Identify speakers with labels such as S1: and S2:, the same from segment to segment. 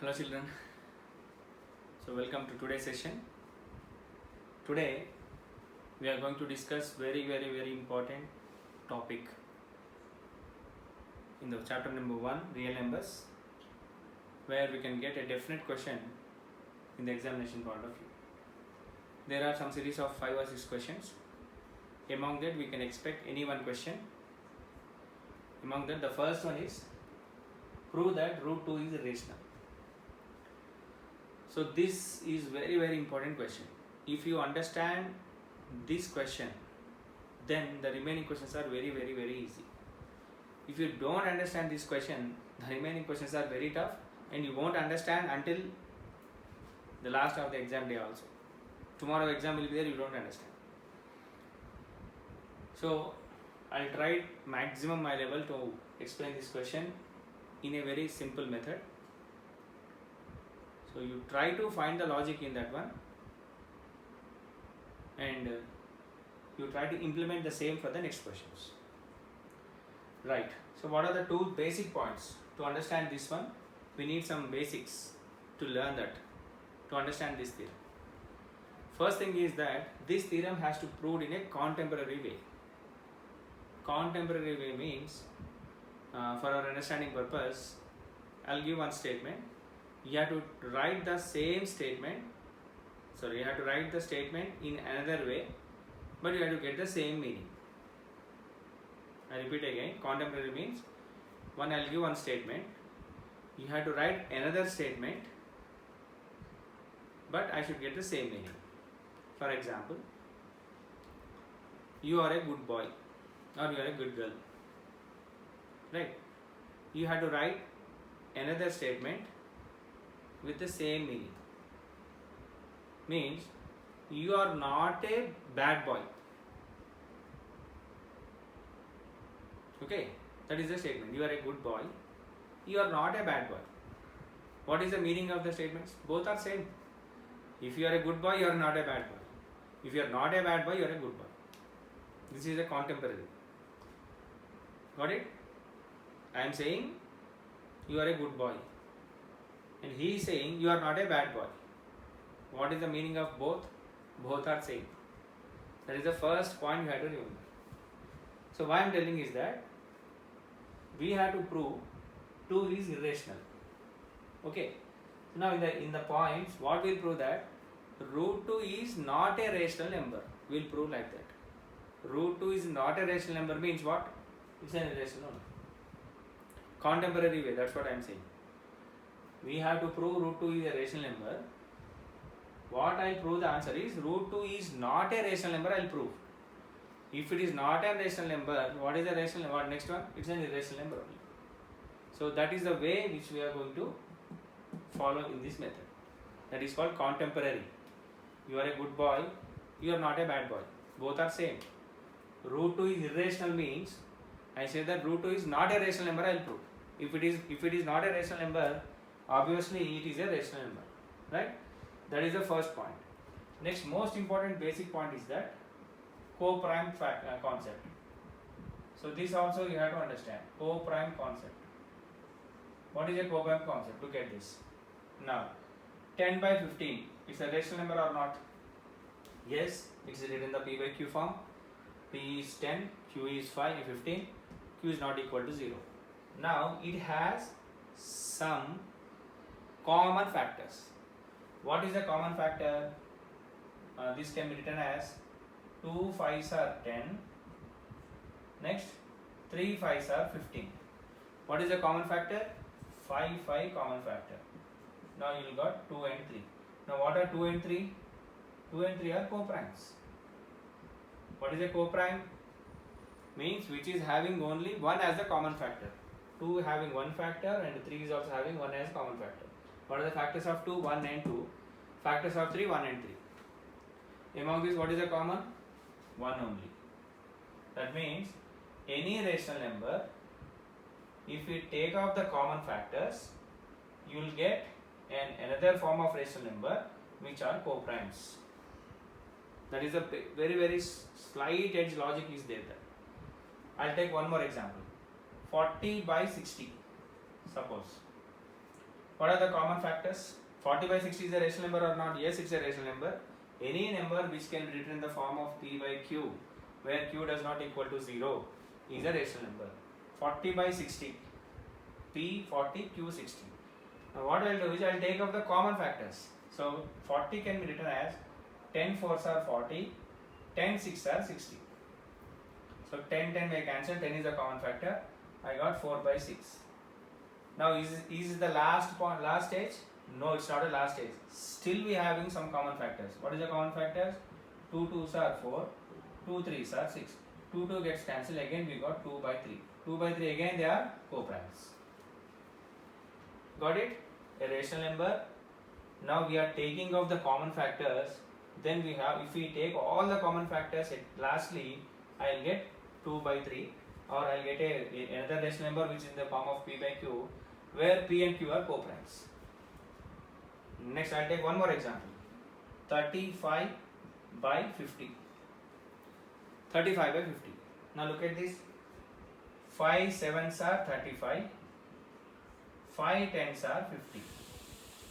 S1: Hello children, so welcome to today's session. Today we are going to discuss very important topic in the chapter number 1, real numbers, where we can get a definite question in the examination point of view. There are some series of 5 or 6 questions. Among that we can expect any one question. Among that the first one is prove that root 2 is rational. So this is very important question. If you understand this question, then the remaining questions are very easy. If you don't understand this question, the remaining questions are very tough and you won't understand until the last of the exam day also. Tomorrow exam will be there, you don't understand. So I'll try maximum my level to explain this question in a very simple method. So you try to find the logic in that one and you try to implement the same for the next questions. Right. So what are the two basic points? To understand this one, we need some basics to learn that, to understand this theorem. First thing is that this theorem has to be proved in a contemporary way. Contemporary way means, for our understanding purpose, I'll give one statement. You have to write the same statement. Sorry, you have to write the statement in another way, but you have to get the same meaning. I repeat again, contemporary means, I'll give one statement. You have to write another statement, but I should get the same meaning. For example, you are a good boy or you are a good girl. Right? You have to write another statement with the same meaning. Means you are not a bad boy. Okay, that is the statement. You are a good boy. You are not a bad boy. What is the meaning of the statements? Both are same. If you are a good boy, you are not a bad boy. If you are not a bad boy, you are a good boy. This is a contemporary. Got it? I am saying you are a good boy. And he is saying you are not a bad boy. What is the meaning of both? Both are same. That is the first point you have to remember. So why I am telling is that we have to prove 2 is irrational. Okay. So now in the points, what will prove that root 2 is not a rational number. We will prove like that. Root 2 is not a rational number means what? It's an irrational number. Contemporary way, that's what I am saying. We have to prove root 2 is a rational number. What I will prove the answer is root 2 is not a rational number, I will prove. If it is not a rational number, what is a rational number? What next one? It's an irrational number only. So that is the way which we are going to follow in this method. That is called contemporary. You are a good boy, you are not a bad boy. Both are same. Root 2 is irrational means, I say that root 2 is not a rational number, I will prove. If it is not a rational number, obviously it is a rational number, right? That is the first point. Next most important basic point is that co-prime concept. So this also you have to understand, co-prime concept. What is a co-prime concept? Look at this. Now 10 by 15, it's a rational number or not? Yes, it's written in the P by Q form. P is 10, Q is 15, Q is not equal to 0. Now it has some common factors. What is the common factor? This can be written as 2 5s are 10. Next, 3 5s are 15. What is the common factor? 5 common factor. Now you got 2 and 3. Now what are 2 and 3? 2 and 3 are co-primes. What is a co-prime? Means which is having only 1 as the common factor. 2 having 1 factor and 3 is also having 1 as common factor. What are the factors of 2? 1 and 2. Factors of 3? 1 and 3. Among these, what is the common? 1 only. That means any rational number, if we take out the common factors, you will get another form of rational number which are co-primes. That is a very slight edge logic is there. I'll take one more example. 40 by 60. Suppose What are the common factors? 40 by 60 is a rational number or not? Yes, it's a rational number. Any number which can be written in the form of p by q, where q does not equal to 0, is a rational number. 40 by 60, p 40, q 60. Now what I will do is I will take up the common factors. So 40 can be written as 10 4s are 40, 10 6 are 60. So 10 may cancel, 10 is a common factor. I got 4 by 6. Now is the last stage? No, it's not a last stage. Still we are having some common factors. What is the common factors? 2 2s are 4, 2 3s are 6. 2 gets cancelled, again we got 2 by 3. 2 by 3 again they are co-primes. Got it? A rational number. Now we are taking off the common factors. Then we have, if we take all the common factors, lastly I will get 2 by 3, or I will get another rational number which is in the form of p by q, where p and q are co-primes. Next I will take one more example. 35 by 50. 35 by 50. Now look at this. 5 7s are 35. 5 10s are 50.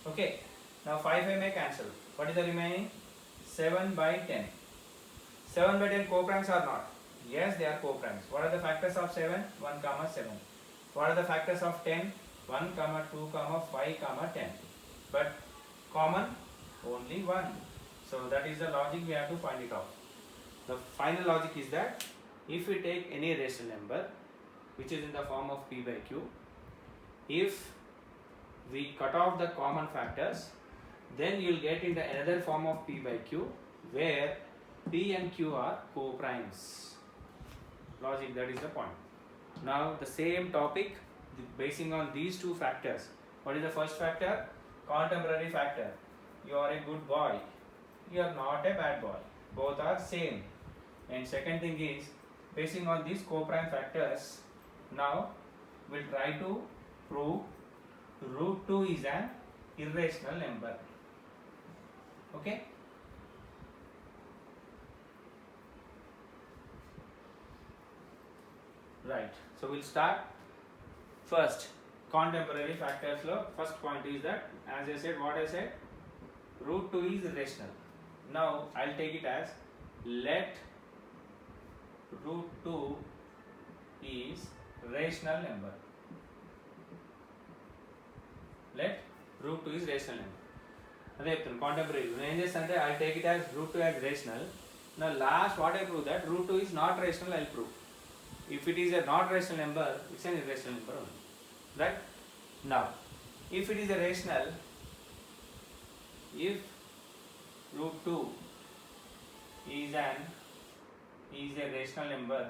S1: Okay. Now 5 may cancel. What is the remaining? 7 by 10. 7 by 10 co-primes or not? Yes, they are co-primes. What are the factors of 7? 1 comma 7. What are the factors of 10? 1 comma 2 comma 5 comma 10. But common only 1. So that is the logic, we have to find it out. The final logic is that if we take any rational number which is in the form of p by q, if we cut off the common factors, then you will get in the another form of p by q where p and q are co-primes. Logic, that is the point. Now the same topic basing on these two factors. What is the first factor? Contemporary factor. You are a good boy. You are not a bad boy. Both are same. And second thing is, basing on these co-prime factors, now we'll try to prove root 2 is an irrational number. Okay? Right. So we'll start first. Contemporary factors law. First point is that, as I said, what I said, root 2 is irrational. Now I'll take it as, let root 2 is rational number. Let root 2 is rational number. అదే చెప్తాను contemporary. నేను ఏం చేస్తాను అంటే I take it as root 2 as rational. నా last what I prove that root 2 is not rational, I'll prove. If it is a not rational number, it's an irrational number only. Right? Now, if it is a rational, if root 2 is a rational number,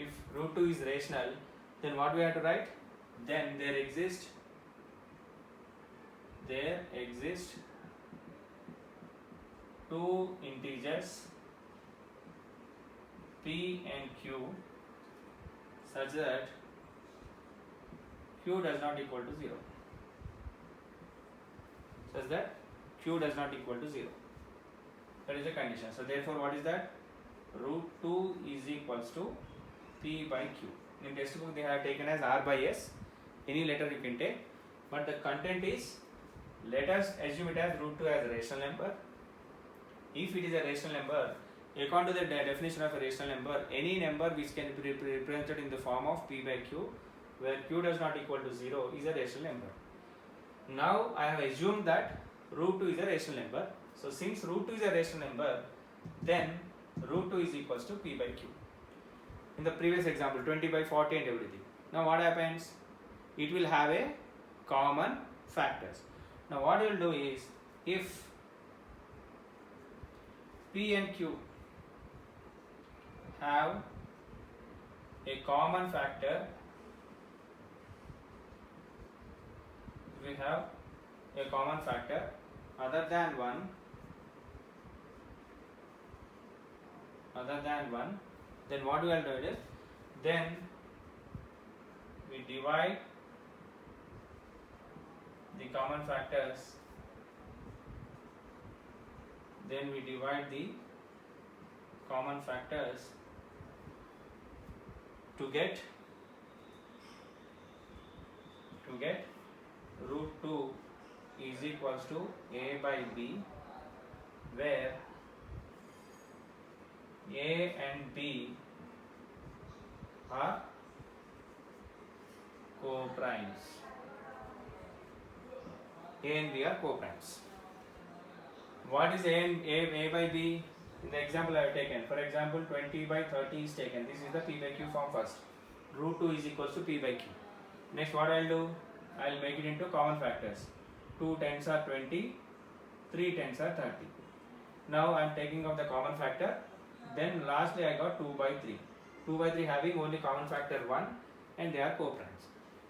S1: if root 2 is rational, then what we have to write? Then there exist two integers p and q such that q does not equal to 0. Such that q does not equal to 0. That is the condition. So therefore what is that? Root 2 is equals to p by q. In textbook they have taken as r by s. Any letter you can take. But the content is, let us assume it as root 2 as a rational number. If it is a rational number, according to the definition of a rational number, any number which can be represented in the form of p by q, where q does not equal to 0, is a rational number. Now I have assumed that root 2 is a rational number. So since root 2 is a rational number, then root 2 is equals to p by q. In the previous example, 20 by 40 and everything. Now what happens? It will have a common factors. Now what you will do is, if p and q have a common factor, we have a common factor other than 1, then what we will do is, then we divide the common factors, to get to get root 2 is equals to a by b, where a and b are co-primes. A and B are co-primes. What is A by B? In the example I have taken, for example 20 by 30 is taken. This is the P by Q form first. Root 2 is equals to P by Q. Next what I will do? I will make it into common factors. 2 tens are 20, 3 tens are 30. Now I am taking out the common factor. Then lastly I got 2 by 3. 2 by 3 having only common factor 1 and they are co-primes.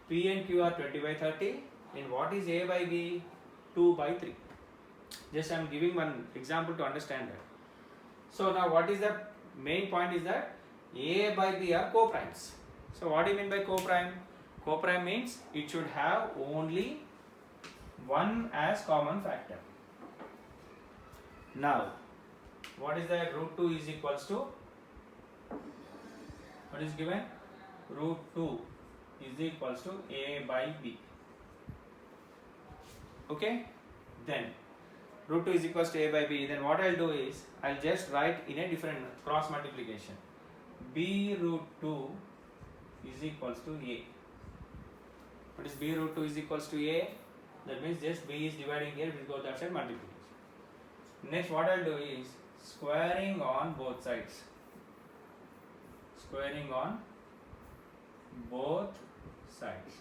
S1: P and Q are 20 by 30. And what is A by B? 2 by 3. Just I am giving one example to understand that. So now what is the main point is that A by B are co-primes. So what do you mean by co-prime? Co-prime means it should have only one as common factor. Now what is that? Root 2 is equals to, what is given? Root 2 is equals to A by B. Okay, then root 2 is equals to A by B. Then what I'll do is I'll just write in a different cross multiplication. B root 2 is equals to A. What is B root 2 is equals to A? That means just B is dividing here, we go that side multiplication. Next what I'll do is squaring on both sides. Squaring on both sides.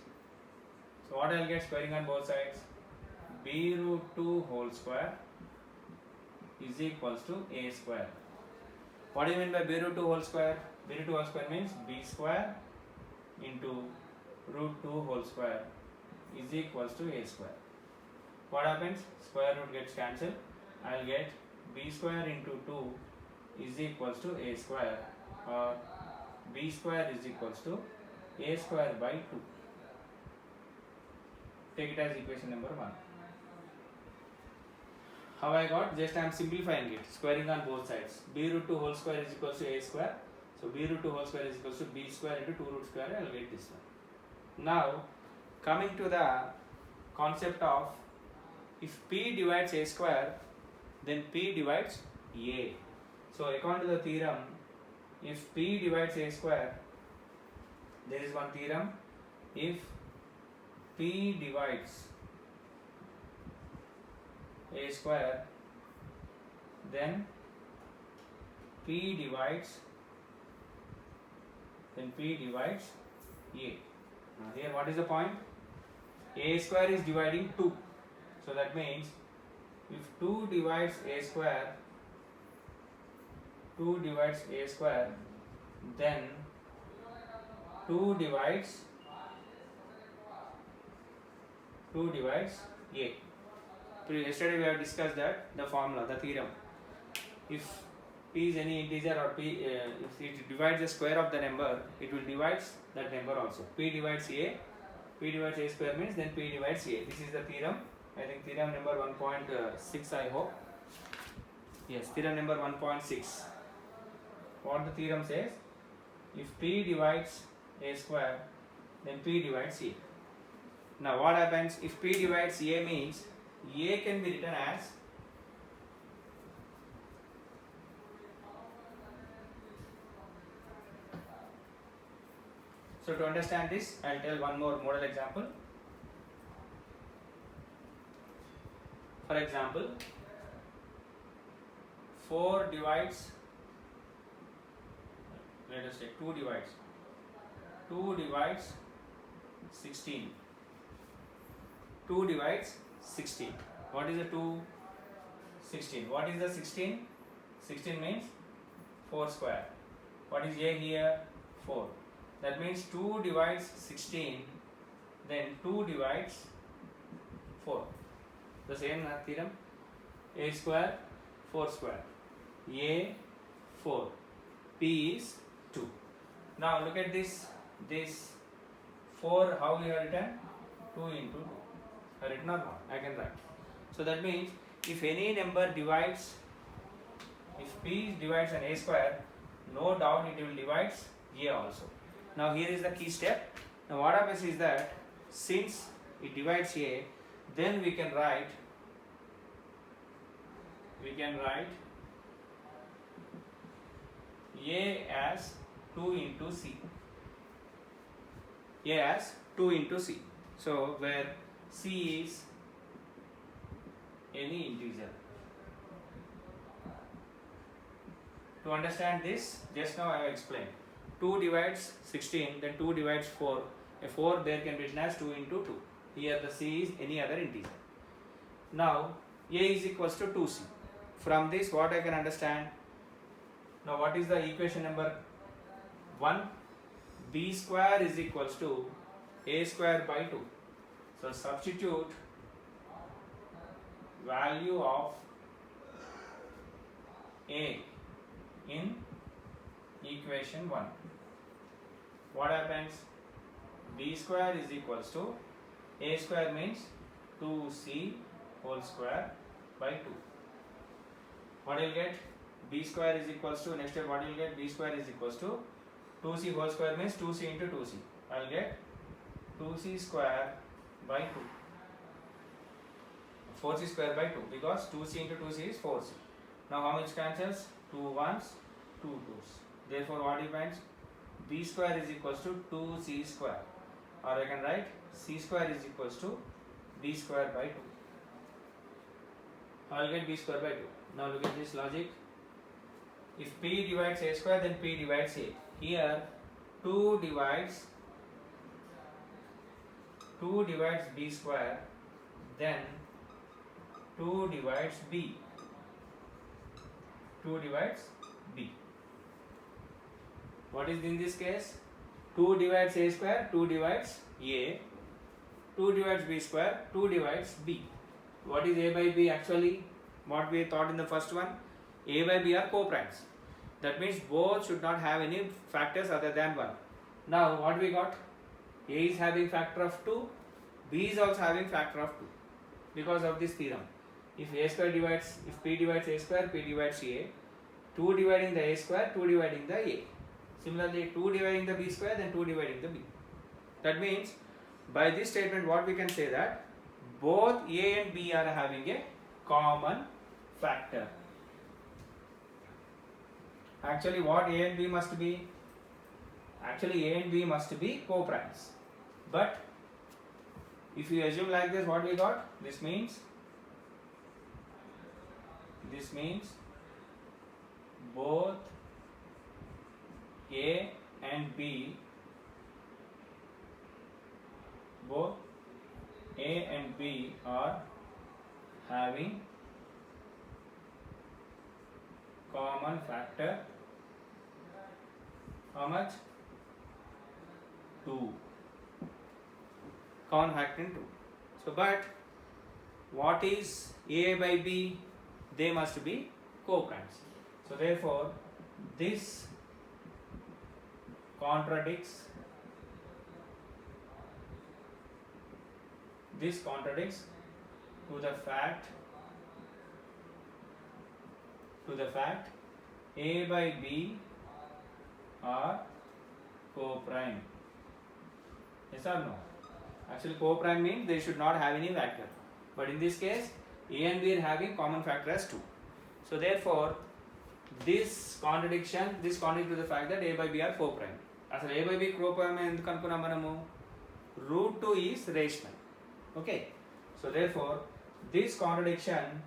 S1: So what I'll get squaring on both sides? B root 2 whole square is equals to A square. What do you mean by B root 2 whole square? B root 2 whole square means B square into root 2 whole square is equals to A square. What happens? Square root gets cancelled. I will get B square into 2 is equals to A square, or B square is equals to A square by 2. Take it as equation number 1. How I got? Just I am simplifying it, squaring on both sides. B root 2 whole square is equals to A square. So B root 2 whole square is equals to B square into 2 root square. I will get this one. Now coming to the concept of if P divides A square, then P divides A. So according to the theorem, if P divides A square, there is one theorem. If P divides A square, then P divides A. Now here what is the point? A square is dividing 2. So that means if 2 divides A square, then 2 divides A. Yesterday we have discussed that, the formula, the theorem. If P is any integer, or P, if it divides the square of the number, it will divide that number also. P divides A square means then P divides A. This is the theorem. I think theorem number 1.6 I hope. Yes, theorem number 1.6. What the theorem says? If P divides A square, then P divides A. Now what happens? If P divides A means A can be written as so to understand this, I will tell one more model example. For example, 4 divides, let us take 2 divides 16. 2 divides 16. What is the 2? 16. What is the 16? 16 means 4 square. What is A here? 4. That means 2 divides 16, then 2 divides 4. The same theorem. A square, 4 square. A, 4. P is 2. Now look at this. This 4, how we have written? 2 into 2. I written or not? I can write. So that means if any number divides, if P divides an A square, no doubt it will divide A also. Now here is the key step. Now what happens is that since it divides A, then we can write A as 2 into C. A as 2 into C. So where C is any integer. To understand this, just now I have explained. 2 divides 16, then 2 divides 4. A 4 there can be written as 2 into 2. Here the C is any other integer. Now A is equals to 2C. From this what I can understand? Now what is the equation number 1? B square is equals to A square by 2. So substitute value of A in equation 1. What happens? B square is equals to A square means 2C whole square by 2. What will get? B square is equals to, next step what will get? B square is equals to 2C whole square means 2C into 2C. I will get 2C square by 2. 4C square by 2 because 2C into 2C is 4C. Now how much cancels? 2 1s, 2 2s. Therefore what remains? B square is equals to 2C square. Or I can write C square is equals to B square by 2. I will get B square by 2. Now look at this logic. If P divides A square, then P divides A. Here 2 divides B square, then 2 divides B. 2 divides B. What is in this case? 2 divides A square, 2 divides A. 2 divides B square, 2 divides B. What is A by B actually? What we thought in the first one? A by B are co-primes. That means both should not have any factors other than 1. Now what we got? A is having factor of 2, B is also having factor of 2 because of this theorem. If P divides A square, P divides A. 2 dividing the A square, 2 dividing the A. Similarly 2 dividing the B square, then 2 dividing the B. That means by this statement what we can say that both A and B are having a common factor. Actually what A and B must be? Actually A and B must be co-primes. But if you assume like this, what we got? This means both A and B are having common factor. How much? 2. Common factor in 2. So but what is A by B? They must be co-primes. So therefore this contradicts to the fact A by B are co-prime. Yes or no? Actually co-prime means they should not have any factor. But in this case A and B are having common factor as 2. So therefore this contradicts to the fact that A by B are co-prime. As A by B co-prime enduku anukunnam manamu? Root 2 is rational. Okay. So therefore this contradiction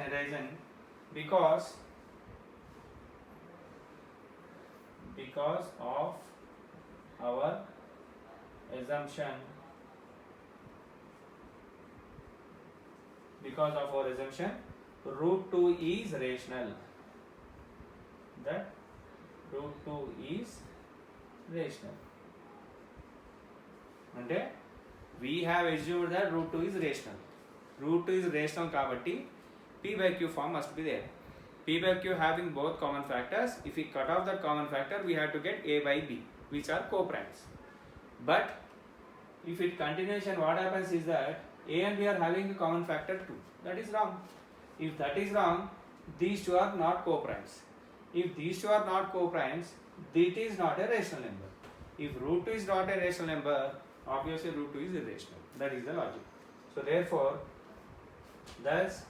S1: arisen because of our assumption root 2 is rational. That root 2 is rational. అంటే we have assumed that root 2 is rational. Root 2 is rational kabatti P by Q form must be there. P by Q having both common factors. If we cut off that common factor, we have to get A by B, which are co-primes. But if it continuation, what happens is that A and B are having a common factor 2. That is wrong. If that is wrong, these two are not co-primes. If these two are not co-primes, it is not a rational number. If root 2 is not a rational number, obviously root 2 is irrational. That is the logic. So therefore, thus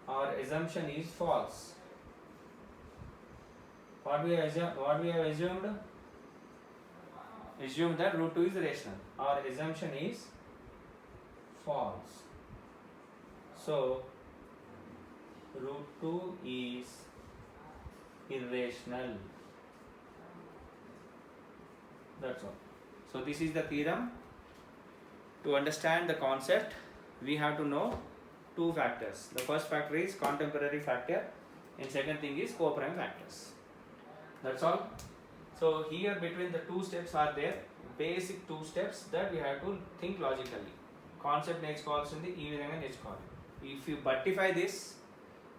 S1: our assumption is false. What we have assumed? Assume that root 2 is rational. Our assumption is false. So root 2 is irrational. That's all. So this is the theorem. To understand the concept, we have to know two factors. The first factor is contemporary factor, and second thing is co-prime factors. That's all. So here between the two steps are there, basic two steps that we have to think logically. Concept నేర్చుకోవాల్సింది ఈ విధంగా నేర్చుకోవాలి. If you buttify this,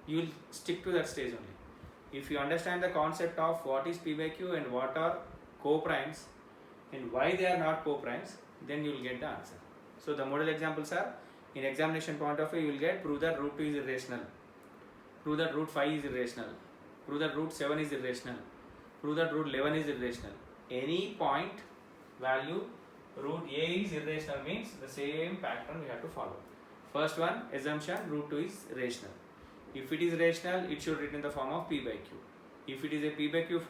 S1: you will stick to that stage only. If you understand the concept of what is P by Q and what are co-primes and why they are not co-primes, then you will get the answer. So the model examples are, in examination point of view, you will get prove that root 2 is irrational, prove that root 5 is irrational, prove that root 7 is irrational, prove that root 11 is irrational. Any point value root A is irrational means the same pattern we have to follow. First one, assumption root 2 is rational. If it is rational, it should written in the form of P by Q. If it is a P by Q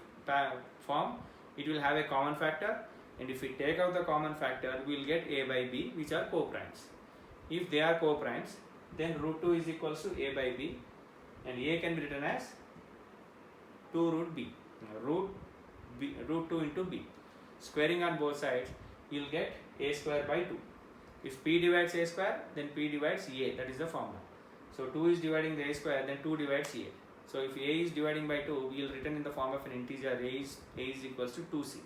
S1: form, it will have a common factor, and if we take out the common factor, we will get A by B, which are co-primes. If they are co-primes, then root 2 is equals to A by B, and A can be written as 2 root B, root 2 into B. Squaring on both sides, you will get A square by 2. If P divides A square, then P divides A, that is the formula. So 2 is dividing the A square, then 2 divides A. So if A is dividing by 2, we will written in the form of an integer, A is equals to 2C.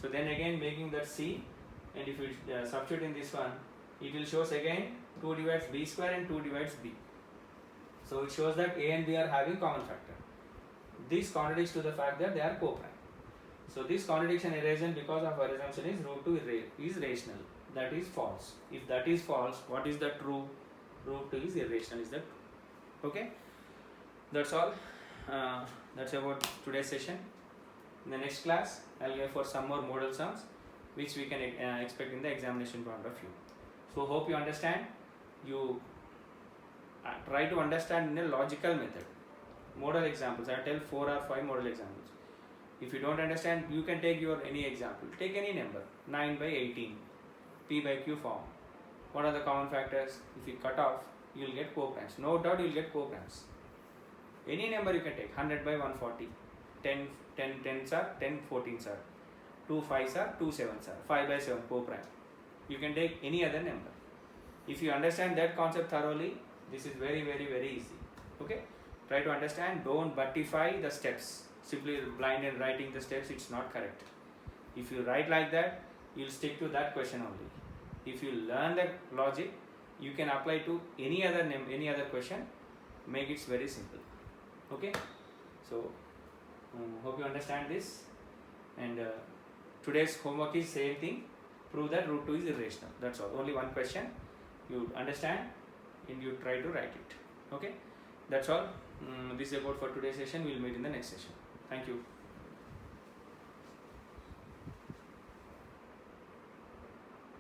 S1: So then again making that C, and if we substitute in this one, it will shows again 2 divides B square and 2 divides B. So it shows that A and B are having common factor. This contradicts to the fact that they are co-prime. So this contradiction arises because of our assumption is root 2 is rational. That is false. If that is false, what is the true? Root 2 is irrational is the true. Okay? That's all. That's about today's session. In the next class, I'll go for some more modal sums which we can expect in the examination point of view. So hope you understand. You try to understand in a logical method. Modal examples, I tell 4 or 5 modal examples. If you don't understand, you can take your any example. Take any number, 9 by 18, P by Q form. What are the common factors? If you cut off, you will get co-primes. No doubt you will get co-primes. Any number you can take, 100 by 140, 10 10s are 10 14s are, 2 5s are 2 7s are, 5 by 7 co-prime. You can take any other number. If you understand that concept thoroughly, this is very easy. Okay? Try to understand, don't buttify the steps. Simply blind and writing the steps, it's not correct. If you write like that, you'll stick to that question only. If you learn the logic, you can apply to any other question, make it very simple. Okay? So hope you understand this, and today's homework is same thing, prove that root 2 is irrational. That's all, only one question. You understand and you try to write it. Okay? That's all. This is about for today's session. We'll meet in the next session. Thank you.